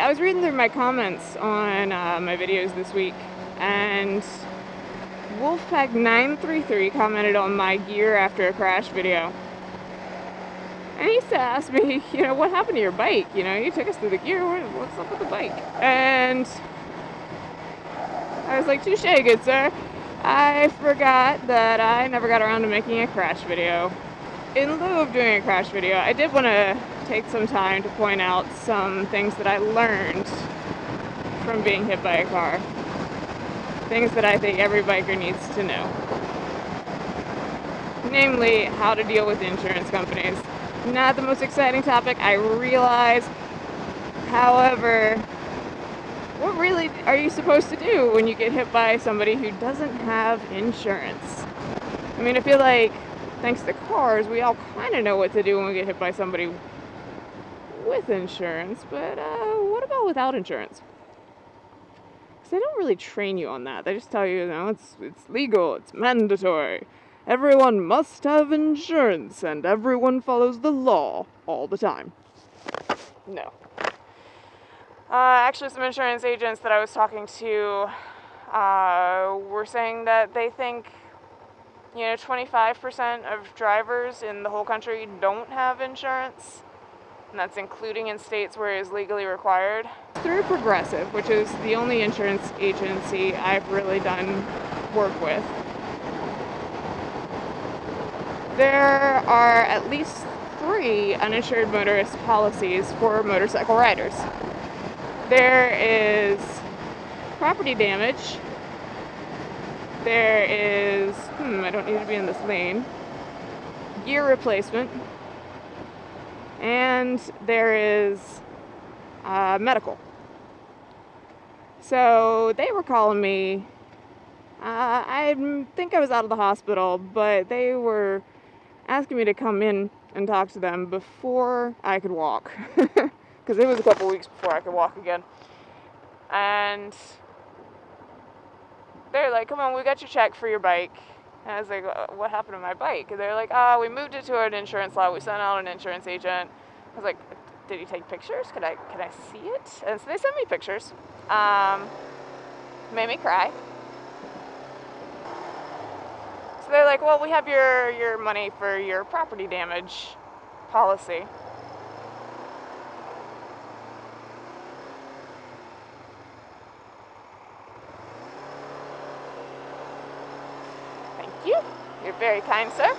I was reading through my comments on my videos this week, and Wolfpack933 commented on my gear after a crash video. And he asked me, what happened to your bike? You took us through the gear, what's up with the bike? And I was like, touche, good sir. I forgot that I never got around to making a crash video. In lieu of doing a crash video, I did want to take some time to point out some things that I learned from being hit by a car. Things that I think every biker needs to know. Namely, how to deal with insurance companies. Not the most exciting topic, I realize. However, what really are you supposed to do when you get hit by somebody who doesn't have insurance? I mean, I feel like, thanks to cars, we all kind of know what to do when we get hit by somebody with insurance, but what about without insurance? Because they don't really train you on that. They just tell you, it's legal, it's mandatory. Everyone must have insurance, and everyone follows the law all the time. No. Actually, some insurance agents that I was talking to were saying that they think 25% of drivers in the whole country don't have insurance, and that's including in states where it is legally required. Through Progressive, which is the only insurance agency I've really done work with, there are at least 3 uninsured motorist policies for motorcycle riders. There is property damage. There is, I don't need to be in this lane, gear replacement, and there is medical. So they were calling me, I think I was out of the hospital, but they were asking me to come in and talk to them before I could walk, because it was a couple weeks before I could walk again. And they're like, come on, we got your check for your bike. And I was like, what happened to my bike? And they're like, we moved it to an insurance lot. We sent out an insurance agent. I was like, did he take pictures? Can I see it? And so they sent me pictures. Made me cry. So they're like, well, we have your money for your property damage policy. You're very kind, sir.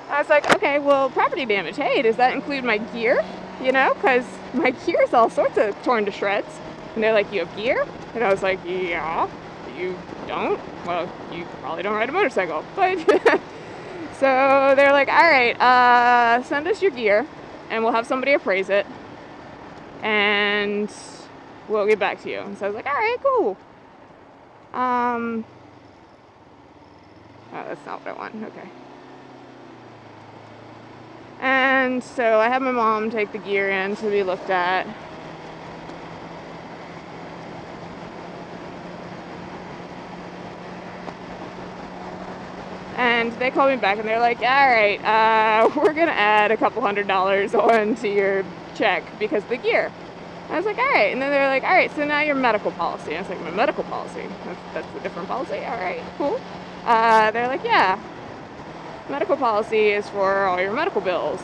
I was like, okay, well, property damage. Hey, does that include my gear? Because my gear is all sorts of torn to shreds. And they're like, you have gear? And I was like, yeah. You don't? Well, you probably don't ride a motorcycle. But so they're like, all right, send us your gear, and we'll have somebody appraise it, and we'll get back to you. And so I was like, all right, cool. Oh, that's not what I want. Okay. And so I had my mom take the gear in to be looked at. And they called me back and they're like, all right, we're going to add a couple $100 onto your check because of the gear. I was like, all right. And then they're like, all right, so now your medical policy. And I was like, my medical policy? That's a different policy? All right, cool. They're like, yeah, medical policy is for all your medical bills.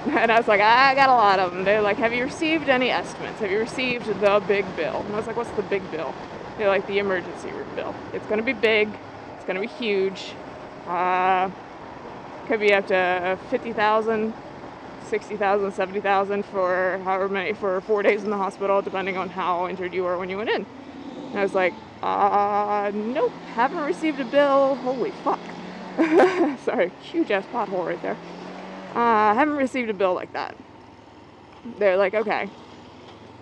And I was like, I got a lot of them. They're like, have you received any estimates? Have you received the big bill? And I was like, what's the big bill? They're like, the emergency room bill. It's going to be big. It's going to be huge. Could be up to 50,000, 60,000, 70,000 for however many, for 4 days in the hospital, depending on how injured you were when you went in. And I was like, nope, haven't received a bill. Holy fuck. Sorry, huge ass pothole right there. Haven't received a bill like that. They're like, okay,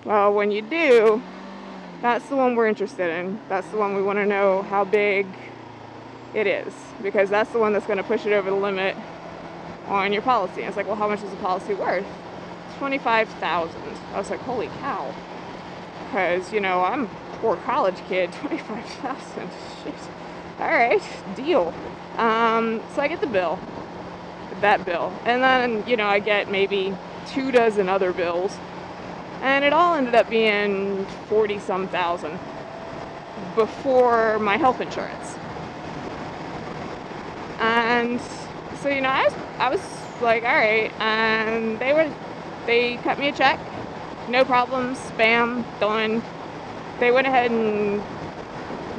well, when you do, that's the one we're interested in. That's the one we want to know how big it is, because that's the one that's going to push it over the limit on your policy. And it's like, well, how much is the policy worth? $25,000. I was like, holy cow. Because, I'm a poor college kid. $25,000. Shit. All right, deal. So I get the bill, that bill, and then, I get maybe 2 dozen other bills, And it all ended up being 40-some thousand before my health insurance. And so, I was like, all right. And they cut me a check, no problems, bam, done. They went ahead and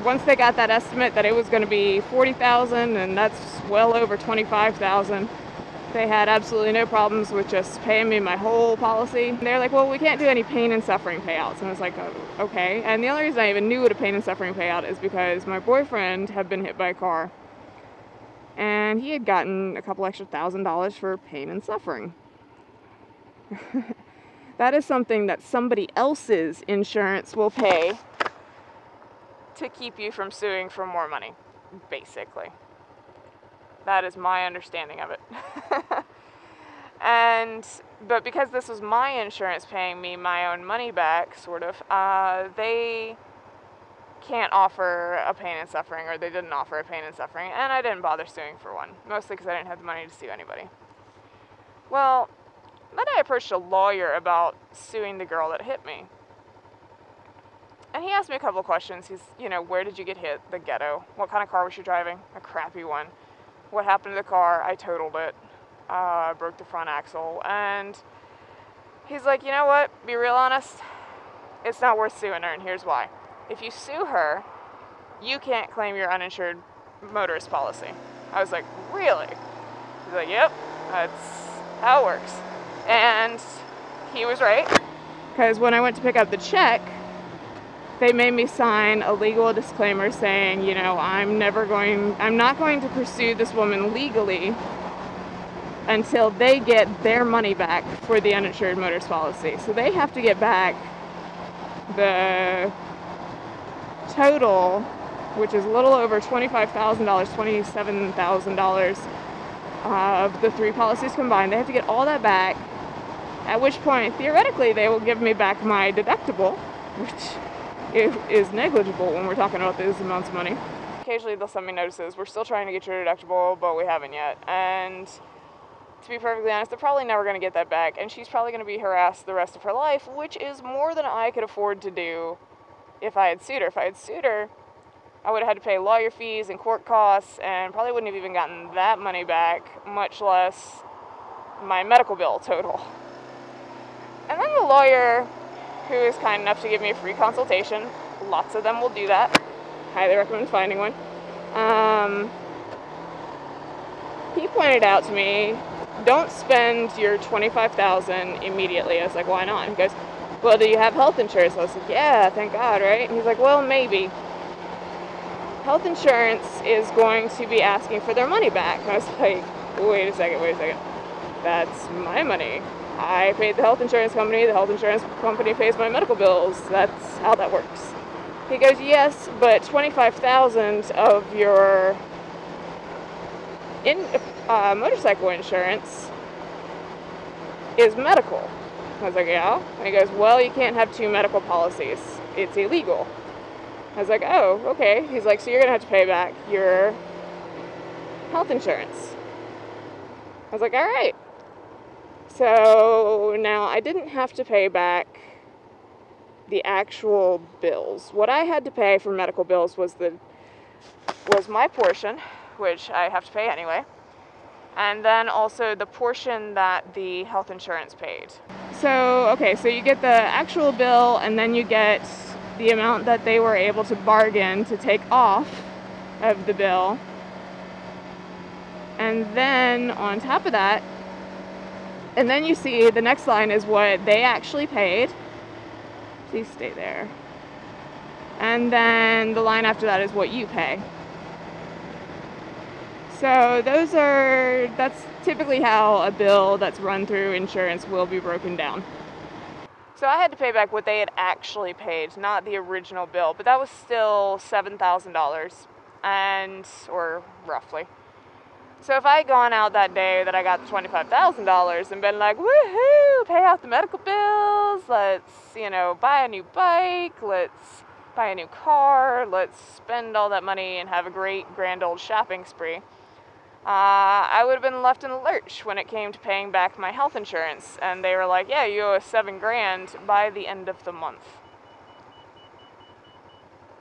once they got that estimate that it was going to be 40,000, and that's well over 25,000, they had absolutely no problems with just paying me my whole policy. And they're like, well, we can't do any pain and suffering payouts. And I was like, oh, okay. And the only reason I even knew what a pain and suffering payout is because my boyfriend had been hit by a car, and he had gotten a couple extra $1,000 for pain and suffering. That is something that somebody else's insurance will pay to keep you from suing for more money, basically. That is my understanding of it. But because this was my insurance paying me my own money back, sort of, they can't offer a pain and suffering, or they didn't offer a pain and suffering, and I didn't bother suing for one, mostly because I didn't have the money to sue anybody. Well, then I approached a lawyer about suing the girl that hit me. And he asked me a couple of questions. He's, where did you get hit? The ghetto. What kind of car was she driving? A crappy one. What happened to the car? I totaled it. I broke the front axle. And he's like, you know what? Be real honest. It's not worth suing her, and here's why. If you sue her, you can't claim your uninsured motorist policy. I was like, really? He's like, yep, that's how it works. And he was right. Because when I went to pick up the check, they made me sign a legal disclaimer saying, I'm not going to pursue this woman legally until they get their money back for the uninsured motorist policy. So they have to get back the total, which is a little over $25,000, $27,000 of the three policies combined. They have to get all that back, at which point, theoretically, they will give me back my deductible, which is negligible when we're talking about those amounts of money. Occasionally they'll send me notices, we're still trying to get your deductible, but we haven't yet. And to be perfectly honest, they're probably never going to get that back, and she's probably going to be harassed the rest of her life, which is more than I could afford to do if I had sued her. If I had sued her, I would have had to pay lawyer fees and court costs, and probably wouldn't have even gotten that money back, much less my medical bill total. And then the lawyer, who is kind enough to give me a free consultation, lots of them will do that, highly recommend finding one, he pointed out to me, don't spend your $25,000 immediately. I was like, why not? He goes, well, do you have health insurance? I was like, yeah, thank God, right? And he's like, well, maybe. Health insurance is going to be asking for their money back. And I was like, wait a second. That's my money. I paid the health insurance company. The health insurance company pays my medical bills. That's how that works. He goes, yes, but $25,000 of your motorcycle insurance is medical. I was like, yeah. And he goes, well, you can't have two medical policies. It's illegal. I was like, oh, okay. He's like, so you're going to have to pay back your health insurance. I was like, all right. So now I didn't have to pay back the actual bills. What I had to pay for medical bills was my portion, which I have to pay anyway, and then also the portion that the health insurance paid. So, okay, so you get the actual bill, and then you get the amount that they were able to bargain to take off of the bill. And then on top of that, and then you see the next line is what they actually paid. Please stay there. And then the line after that is what you pay. So that's typically how a bill that's run through insurance will be broken down. So I had to pay back what they had actually paid, not the original bill, but that was still $7,000, or roughly. So if I had gone out that day that I got the $25,000 and been like, woohoo, pay off the medical bills, let's, buy a new bike, let's buy a new car, let's spend all that money and have a great grand old shopping spree, I would have been left in the lurch when it came to paying back my health insurance. And they were like, yeah, you owe us $7,000 by the end of the month.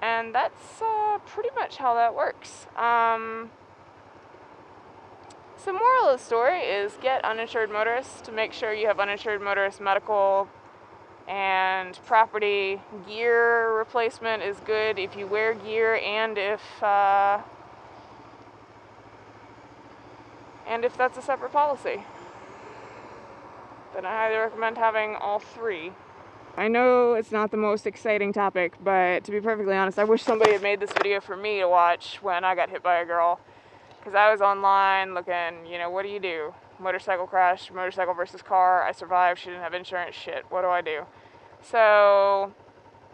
And that's pretty much how that works. So moral of the story is get uninsured motorists to make sure you have uninsured motorist medical and property. Gear replacement is good if you wear gear and if that's a separate policy. Then I highly recommend having all three. I know it's not the most exciting topic, but to be perfectly honest, I wish somebody had made this video for me to watch when I got hit by a girl. Because I was online looking, what do you do? Motorcycle crash, motorcycle versus car, I survived, she didn't have insurance, shit, what do I do? So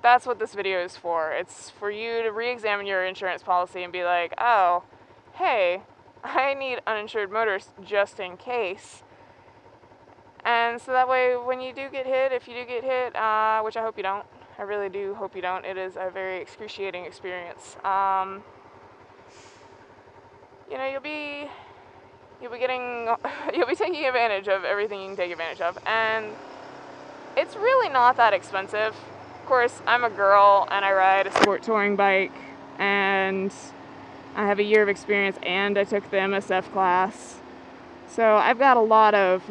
that's what this video is for. It's for you to re-examine your insurance policy and be like, oh, hey, I need uninsured motorists just in case. And so that way, when you do get hit, if you do get hit, which I hope you don't, I really do hope you don't, it is a very excruciating experience. You'll be taking advantage of everything you can take advantage of, and it's really not that expensive. Of course, I'm a girl and I ride a sport touring bike, and I have a year of experience, and I took the MSF class, so I've got a lot of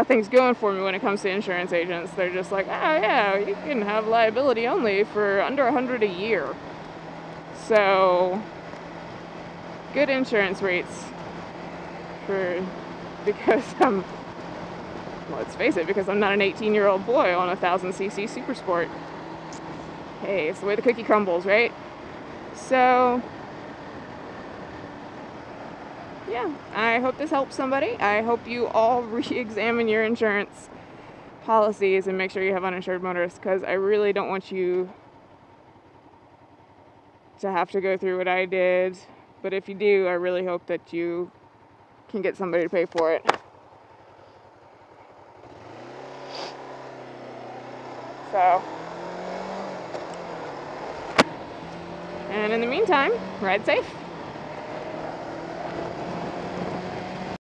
things going for me when it comes to insurance agents. They're just like, oh yeah, you can have liability only for under $100 a year. So, good insurance rates because let's face it, because I'm not an 18-year-old boy on a 1000cc super sport. Hey, it's the way the cookie crumbles, right? So, yeah, I hope this helps somebody. I hope you all re-examine your insurance policies and make sure you have uninsured motorists, because I really don't want you to have to go through what I did. But if you do, I really hope that you can get somebody to pay for it. So, and in the meantime, ride safe.